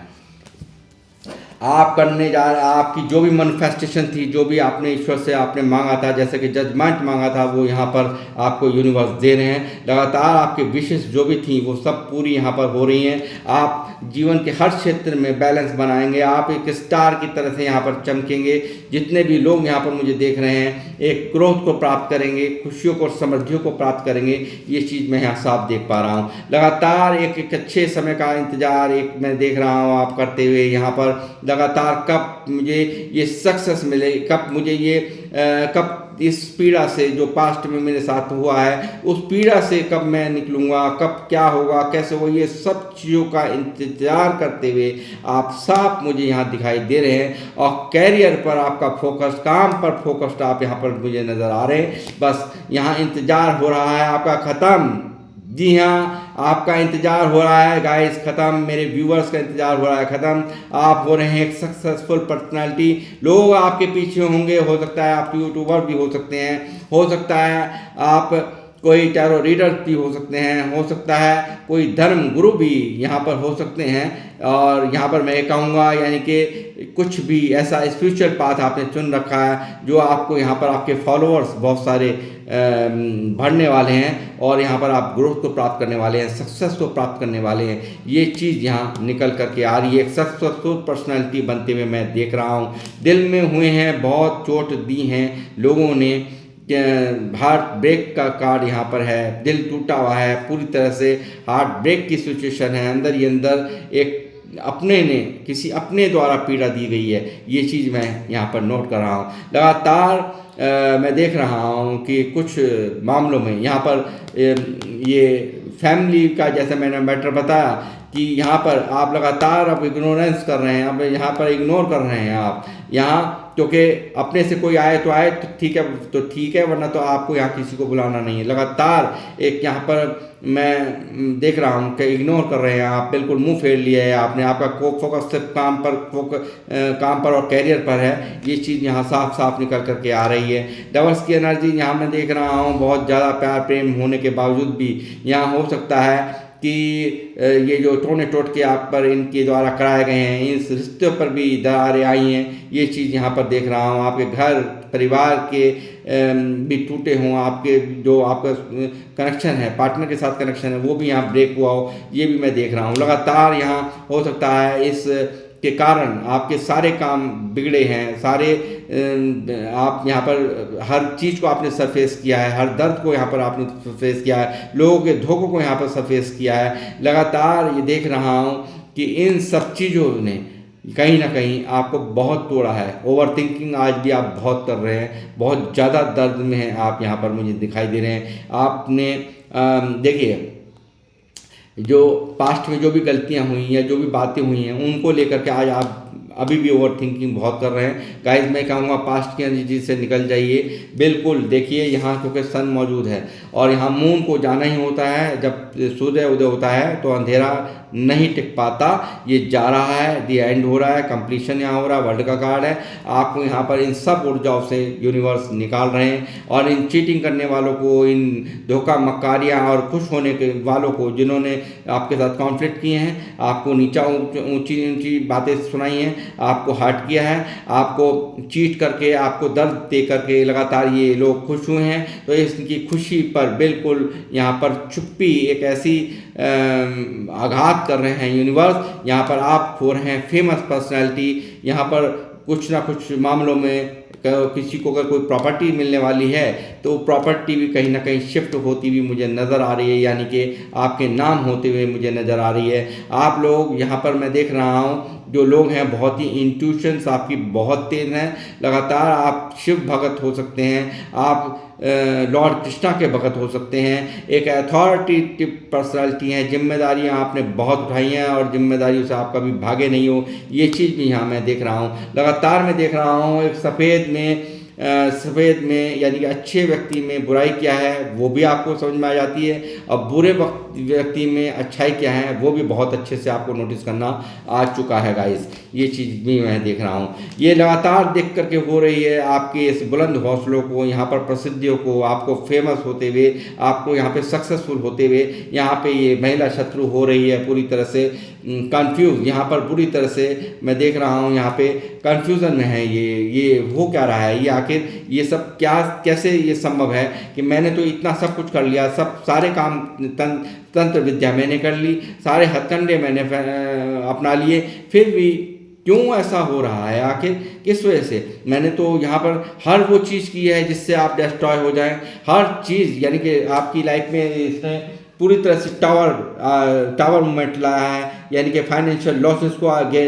आप करने जा रहे, आपकी जो भी मैनिफेस्टेशन थी, जो भी आपने ईश्वर से आपने मांगा था, जैसे कि जजमेंट मांगा था, वो यहाँ पर आपको यूनिवर्स दे रहे हैं। लगातार आपके विशेष जो भी थी वो सब पूरी यहाँ पर हो रही हैं। आप जीवन के हर क्षेत्र में बैलेंस बनाएंगे, आप एक स्टार की तरह से यहाँ पर चमकेंगे। जितने भी लोग यहाँ पर मुझे देख रहे हैं, एक ग्रोथ को प्राप्त करेंगे, खुशियों को, समृद्धियों को प्राप्त करेंगे। ये चीज़ मैं यहाँ साफ देख पा रहा हूँ। लगातार एक अच्छे समय का इंतजार एक मैं देख रहा हूँ आप करते हुए यहाँ पर। लगातार कब मुझे ये सक्सेस मिले, कब मुझे ये कब इस पीड़ा से जो पास्ट में मेरे साथ हुआ है, उस पीड़ा से कब मैं निकलूँगा, कब क्या होगा, कैसे हो, ये सब चीज़ों का इंतज़ार करते हुए आप साफ मुझे यहाँ दिखाई दे रहे हैं। और कैरियर पर आपका फोकस, काम पर फोकस्ड आप यहाँ पर मुझे नज़र आ रहे हैं। बस यहाँ इंतज़ार हो रहा है आपका ख़त्म। जी हाँ, आपका इंतज़ार हो रहा है गाइस ख़त्म, मेरे व्यूअर्स का इंतज़ार हो रहा है ख़त्म। आप हो रहे हैं एक सक्सेसफुल पर्सनालिटी, लोग आपके पीछे होंगे। हो सकता है आप यूट्यूबर भी हो सकते हैं, हो सकता है आप कोई टैरो रीडर भी हो सकते हैं, हो सकता है कोई धर्म गुरु भी यहाँ पर हो सकते हैं। और यहाँ पर मैं कहूँगा यानी कि कुछ भी ऐसा स्पिरिचुअल पाथ आपने चुन रखा है जो आपको यहाँ पर आपके फॉलोअर्स बहुत सारे बढ़ने वाले हैं, और यहाँ पर आप ग्रोथ को प्राप्त करने वाले हैं, सक्सेस को प्राप्त करने वाले हैं। ये चीज़ यहाँ निकल करके आ रही है। एक सक्सेसफुल पर्सनैलिटी बनते हुए मैं देख रहा हूँ। दिल में हुए हैं, बहुत चोट दी हैं लोगों ने, हार्ट ब्रेक का कार्ड यहाँ पर है, दिल टूटा हुआ है पूरी तरह से, हार्ट ब्रेक की सिचुएशन है। अंदर ही अंदर एक अपने ने, किसी अपने द्वारा पीड़ा दी गई है। ये चीज़ मैं यहाँ पर नोट कर रहा हूँ। लगातार मैं देख रहा हूँ कि कुछ मामलों में यहाँ पर ये फैमिली का, जैसे मैंने मैटर बताया कि यहाँ पर आप लगातार अब इग्नोरेंस कर रहे हैं, अब यहाँ पर इग्नोर कर रहे हैं आप यहाँ, क्योंकि अपने से कोई आए तो ठीक है, वरना तो आपको यहाँ किसी को बुलाना नहीं है। लगातार एक यहाँ पर मैं देख रहा हूँ कि इग्नोर कर रहे हैं आप, बिल्कुल मुंह फेर लिया है आपने। आपका फोकस सिर्फ काम पर और कैरियर पर है। ये चीज़ यहाँ साफ साफ निकल करके आ रही है। डबल्स की एनर्जी यहाँ मैं देख रहा हूँ, बहुत ज़्यादा प्यार प्रेम होने के बावजूद भी यहाँ हो सकता है कि ये जो टोने टोटके आप पर इनके द्वारा कराए गए हैं, इस रिश्ते पर भी दरारें आई हैं। ये चीज़ यहाँ पर देख रहा हूँ। आपके घर परिवार के भी टूटे हों, आपके जो आपका कनेक्शन है, पार्टनर के साथ कनेक्शन है, वो भी यहाँ ब्रेक हुआ हो, ये भी मैं देख रहा हूँ। लगातार यहाँ हो सकता है इस के कारण आपके सारे काम बिगड़े हैं, सारे आप यहाँ पर हर चीज़ को आपने सरफेस किया है, हर दर्द को यहाँ पर आपने सरफेस किया है, लोगों के धोखों को यहाँ पर सरफेस किया है। लगातार ये देख रहा हूँ कि इन सब चीज़ों ने कहीं ना कहीं आपको बहुत तोड़ा है। ओवर थिंकिंग आज भी आप बहुत कर रहे हैं, बहुत ज़्यादा दर्द में हैं आप, यहाँ पर मुझे दिखाई दे रहे हैं। आपने देखिए, जो पास्ट में जो भी गलतियां हुई या जो भी बातें हुई हैं उनको लेकर के आज आप अभी भी ओवर थिंकिंग बहुत कर रहे हैं। गाइस मैं कहूँगा पास्ट की एनर्जी से निकल जाइए। बिल्कुल देखिए, यहाँ क्योंकि सन मौजूद है और यहाँ मून को जाना ही होता है। जब सूर्य उदय होता है तो अंधेरा नहीं टिक पाता, ये जा रहा है, दी एंड हो रहा है, कंप्लीशन यहाँ हो रहा है, वर्ल्ड का कार्ड है। आपको यहाँ पर इन सब ऊर्जाओं से यूनिवर्स निकाल रहे हैं और इन चीटिंग करने वालों को, इन धोखा मक्कारियाँ और खुश होने के वालों को, जिन्होंने आपके साथ कॉन्फ्लिक्ट किए हैं, आपको नीचा ऊंची ऊंची बातें सुनाई हैं, आपको हर्ट किया है, आपको चीट करके, आपको दर्द दे करके लगातार ये लोग खुश हुए हैं, तो इसकी खुशी पर बिल्कुल यहाँ पर चुप्पी एक ऐसी आघात कर रहे हैं यूनिवर्स। यहाँ पर आप हो रहे हैं फेमस पर्सनैलिटी। यहाँ पर कुछ ना कुछ मामलों में किसी को अगर कोई प्रॉपर्टी मिलने वाली है तो प्रॉपर्टी भी कहीं ना कहीं शिफ्ट होती हुई मुझे नज़र आ रही है, यानी कि आपके नाम होते हुए मुझे नज़र आ रही है। आप लोग यहाँ पर मैं देख रहा हूँ, जो लोग हैं बहुत ही इंट्यूशंस आपकी बहुत तेज हैं। लगातार आप शिव भगत हो सकते हैं, आप लॉर्ड कृष्णा के भगत हो सकते हैं। एक अथॉरिटेटिव पर्सनालिटी हैं, जिम्मेदारियां आपने बहुत उठाई हैं और जिम्मेदारियों से आप कभी भागे नहीं हो, ये चीज़ भी यहाँ मैं देख रहा हूँ। लगातार मैं देख रहा हूँ एक सफ़ेद में यानी कि अच्छे व्यक्ति में बुराई क्या है वो भी आपको समझ में आ जाती है, और बुरे व्यक्ति में अच्छाई क्या है वो भी बहुत अच्छे से आपको नोटिस करना आ चुका है गाइस। ये चीज़ भी मैं देख रहा हूँ, ये लगातार देख करके हो रही है आपके इस बुलंद हौसलों को, यहाँ पर प्रसिद्धियों को, आपको फेमस होते हुए, आपको यहाँ पे सक्सेसफुल होते हुए। यहाँ पे ये महिला शत्रु हो रही है पूरी तरह से कंफ्यूज, यहाँ पर पूरी तरह से मैं देख रहा हूँ यहाँ पे कंफ्यूजन में है। ये हो क्या रहा है, ये आखिर ये सब क्या, कैसे ये संभव है कि मैंने तो इतना सब कुछ कर लिया, सब सारे काम तंत्र विद्या मैंने कर ली, सारे हथकंडे मैंने अपना लिए, फिर भी क्यों ऐसा हो रहा है, आखिर किस वजह से? मैंने तो यहाँ पर हर वो चीज़ की है जिससे आप डिस्ट्रॉय हो जाएं, हर चीज़, यानी कि आपकी लाइफ में इसने पूरी तरह से टावर मूवमेंट लाया है, यानी कि फाइनेंशियल लॉसेस को आगे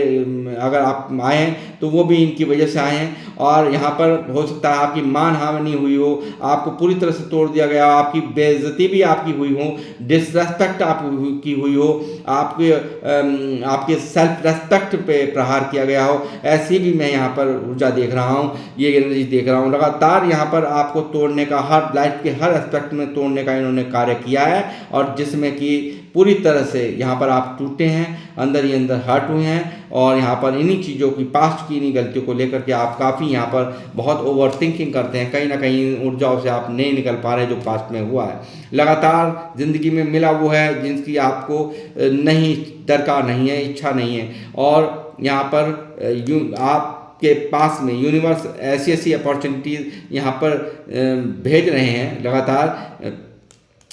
अगर आप आए हैं तो वो भी इनकी वजह से आए हैं। और यहाँ पर हो सकता है आपकी मान हानि हुई हो, आपको पूरी तरह से तोड़ दिया गया हो, आपकी बेइज्जती भी आपकी हुई हो, डिसरेस्पेक्ट आपकी हुई हो, आपके सेल्फ रेस्पेक्ट पे प्रहार किया गया हो, ऐसी भी मैं यहाँ पर ऊर्जा देख रहा हूँ, ये एनर्जी देख रहा हूँ। लगातार यहाँ पर आपको तोड़ने का, हर लाइफ के हर एस्पेक्ट में तोड़ने का इन्होंने कार्य किया है, और जिसमें कि पूरी तरह से यहाँ पर आप टूटे हैं, अंदर ही अंदर हर्ट हुए हैं। और यहाँ पर इन्हीं चीज़ों की, पास्ट की इन्हीं गलतियों को लेकर के आप काफ़ी यहाँ पर बहुत ओवर थिंकिंग करते हैं, कहीं ना कहीं ऊर्जाओं से आप नहीं निकल पा रहे जो पास्ट में हुआ है। लगातार ज़िंदगी में मिला वो है जिसकी आपको नहीं दरकार नहीं है, इच्छा नहीं है, और यहाँ पर आप के पास में यूनिवर्स ऐसी ऐसी अपॉर्चुनिटीज़ यहाँ पर भेज रहे हैं लगातार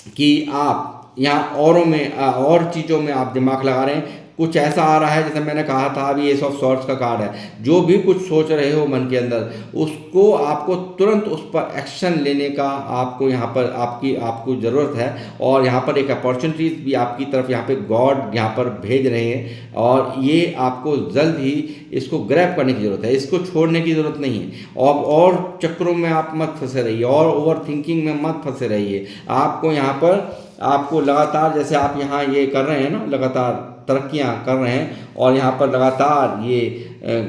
कि आप यहाँ औरों में और चीज़ों में आप दिमाग लगा रहे हैं। कुछ ऐसा आ रहा है, जैसे मैंने कहा था अभी, एस ऑफ सॉर्ड्स का कार्ड है। जो भी कुछ सोच रहे हो मन के अंदर, उसको आपको तुरंत उस पर एक्शन लेने का आपको यहाँ पर आपको ज़रूरत है। और यहाँ पर एक अपॉर्चुनिटीज़ भी आपकी तरफ यहाँ पे गॉड यहाँ पर भेज रहे हैं, और ये आपको जल्द ही इसको ग्रैब करने की ज़रूरत है, इसको छोड़ने की ज़रूरत नहीं है। और चक्रों में आप मत फंसे रहिए, और ओवर थिंकिंग में मत फंसे रहिए। आपको यहाँ पर आपको लगातार, जैसे आप यहाँ ये कर रहे हैं ना, लगातार तरक्कियाँ कर रहे हैं और यहाँ पर लगातार ये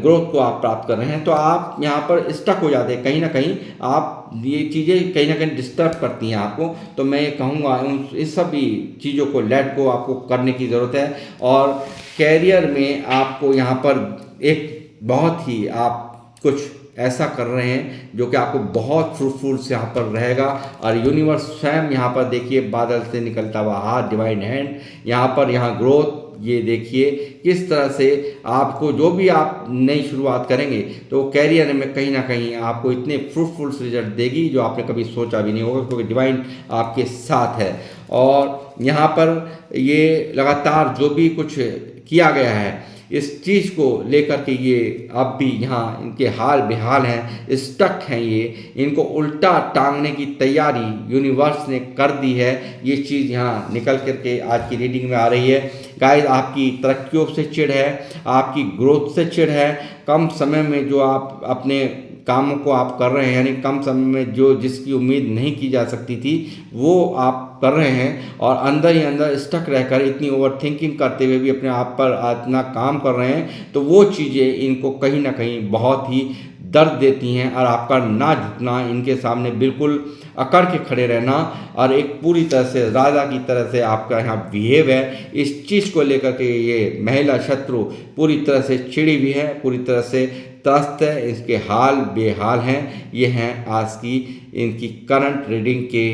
ग्रोथ को आप प्राप्त कर रहे हैं, तो आप यहाँ पर स्टक हो जाते हैं कहीं ना कहीं। आप ये चीज़ें कहीं ना कहीं डिस्टर्ब करती हैं आपको, तो मैं ये कहूँगा इस सभी चीज़ों को लेट को आपको करने की ज़रूरत है। और कैरियर में आपको यहाँ पर एक बहुत ही आप कुछ ऐसा कर रहे हैं जो कि आपको बहुत फ्रूटफुल से यहाँ पर रहेगा। और यूनिवर्स स्वयं यहाँ पर देखिए बादल से निकलता हुआ हाथ, डिवाइन हैंड, यहाँ ग्रोथ ये देखिए किस तरह से आपको जो भी आप नई शुरुआत करेंगे तो कैरियर में कहीं ना कहीं आपको इतने फ्रूटफुल रिजल्ट देगी जो आपने कभी सोचा भी नहीं होगा, क्योंकि डिवाइन आपके साथ है। और यहाँ पर ये लगातार जो भी कुछ किया गया है इस चीज़ को लेकर के ये अब भी यहाँ इनके हाल बेहाल हैं, स्टक हैं, ये इनको उल्टा टांगने की तैयारी यूनिवर्स ने कर दी है। ये चीज़ यहाँ निकल करके आज की रीडिंग में आ रही है। गाइस, आपकी तरक्कियों से चिढ़ है, आपकी ग्रोथ से चिढ़ है। कम समय में जो आप अपने कामों को आप कर रहे हैं, यानी कम समय में जो जिसकी उम्मीद नहीं की जा सकती थी वो आप कर रहे हैं, और अंदर ही अंदर स्टक रहकर इतनी ओवर थिंकिंग करते हुए भी अपने आप पर इतना काम कर रहे हैं, तो वो चीज़ें इनको कहीं ना कहीं बहुत ही दर्द देती हैं। और आपका ना झुकना, इनके सामने बिल्कुल अकड़ के खड़े रहना और एक पूरी तरह से राजा की तरह से आपका यहाँ बिहेव है, इस चीज़ को लेकर के ये महिला शत्रु पूरी तरह से चिड़ी हुई है, पूरी तरह से त्रस्त है, इसके हाल बेहाल हैं। ये हैं आज की इनकी करंट रीडिंग के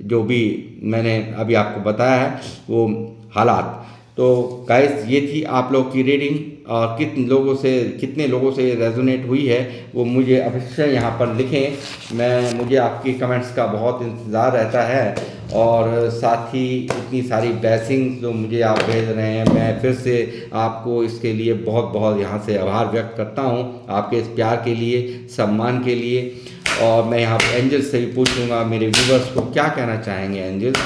जो भी मैंने अभी आपको बताया है वो हालात। तो गाइस, ये थी आप लोग की रीडिंग, और कितने लोगों से रेजोनेट हुई है वो मुझे अवश्य यहाँ पर लिखें। मुझे आपकी कमेंट्स का बहुत इंतज़ार रहता है, और साथ ही इतनी सारी ब्लेसिंग्स जो मुझे आप भेज रहे हैं, मैं फिर से आपको इसके लिए बहुत बहुत यहाँ से आभार व्यक्त करता हूँ, आपके इस प्यार के लिए, सम्मान के लिए। और मैं यहाँ एंजल्स से भी पूछूंगा मेरे व्यूवर्स को क्या कहना चाहेंगे। एंजल्स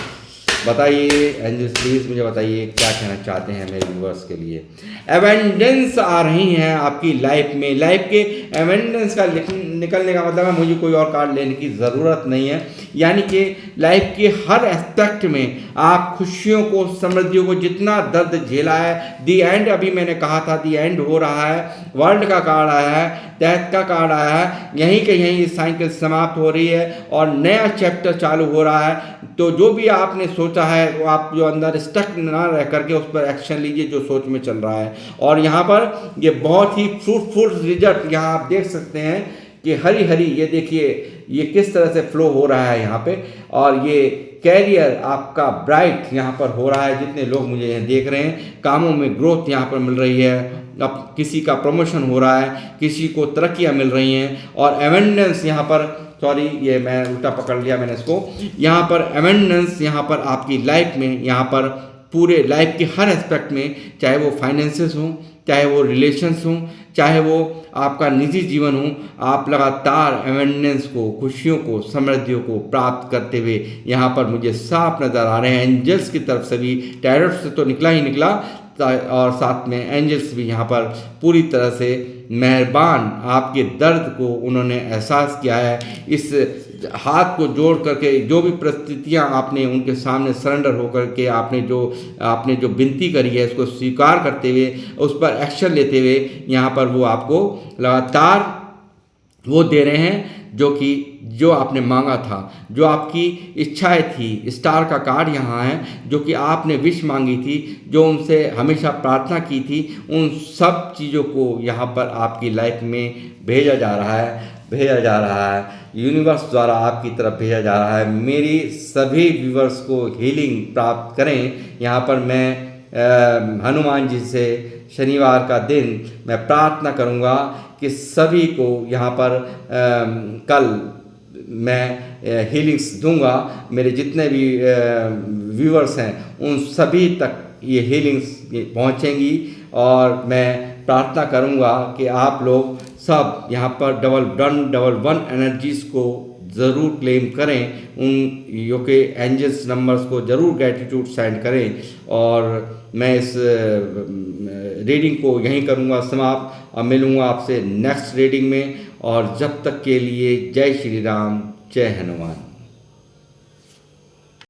बताइए, एंजल्स प्लीज़ मुझे बताइए क्या कहना चाहते हैं मेरे व्यूवर्स के लिए। एवेंडेंस आ रही हैं आपकी लाइफ में, लाइफ के एवेंडेंस का निकलने का मतलब है मुझे कोई और कार्ड लेने की ज़रूरत नहीं है, यानी कि लाइफ के हर एस्पेक्ट में आप खुशियों को, समृद्धियों को, जितना दर्द झेला है, दी एंड, अभी मैंने कहा था दी एंड हो रहा है, वर्ल्ड का कार्ड आया है, डेथ का कार्ड आया है, यहीं के यहीं साइकिल समाप्त हो रही है और नया चैप्टर चालू हो रहा है। तो जो भी आपने सोचा है वो आप जो अंदर स्टक ना रह करके उस पर एक्शन लीजिए जो सोच में चल रहा है। और यहाँ पर ये बहुत ही फ्रूटफुल रिजल्ट यहाँ आप देख सकते हैं कि हरी हरी, ये देखिए ये किस तरह से फ्लो हो रहा है यहाँ पे, और ये कैरियर आपका ब्राइट यहाँ पर हो रहा है। जितने लोग मुझे यहाँ देख रहे हैं, कामों में ग्रोथ यहाँ पर मिल रही है, अब किसी का प्रमोशन हो रहा है, किसी को तरक्कियाँ मिल रही हैं, और एवेंडेंस यहाँ पर, सॉरी ये मैं उल्टा पकड़ लिया मैंने इसको, यहाँ पर एवेंडेंस यहाँ पर आपकी लाइफ में, यहाँ पर पूरे लाइफ के हर एस्पेक्ट में, चाहे वो फाइनेंसेस हों, चाहे वो रिलेशंस हों, चाहे वो आपका निजी जीवन हो, आप लगातार एवेंडेंस को, खुशियों को, समृद्धियों को प्राप्त करते हुए यहाँ पर मुझे साफ नज़र आ रहे हैं। एंजल्स की तरफ से भी, टैरोट से तो निकला ही निकला, और साथ में एंजल्स भी यहाँ पर पूरी तरह से मेहरबान, आपके दर्द को उन्होंने एहसास किया है। इस हाथ को जोड़ करके जो भी परिस्थितियाँ आपने उनके सामने सरेंडर होकर के आपने जो विनती करी है उसको स्वीकार करते हुए, उस पर एक्शन लेते हुए यहाँ पर वो आपको लगातार वो दे रहे हैं जो आपने मांगा था, जो आपकी इच्छाएं थी। स्टार का कार्ड यहाँ है, जो कि आपने विश मांगी थी, जो उनसे हमेशा प्रार्थना की थी, उन सब चीज़ों को यहाँ पर आपकी लाइफ में भेजा जा रहा है, यूनिवर्स द्वारा आपकी तरफ भेजा जा रहा है। मेरी सभी व्यूवर्स को हीलिंग प्राप्त करें। यहाँ पर मैं हनुमान जी से शनिवार का दिन मैं प्रार्थना करूँगा कि सभी को यहाँ पर कल मैं हीलिंग्स दूंगा। मेरे जितने भी व्यूवर्स हैं उन सभी तक ये हीलिंग्स पहुँचेंगी, और मैं प्रार्थना करूंगा कि आप लोग सब यहाँ पर डबल वन एनर्जीज़ को ज़रूर क्लेम करें, उन योके एंजल्स नंबर्स को ज़रूर ग्रेटिट्यूड सेंड करें। और मैं इस रीडिंग को यहीं करूँगा समाप्त, और मिलूँगा आपसे नेक्स्ट रीडिंग में। और जब तक के लिए जय श्री राम, जय हनुमान।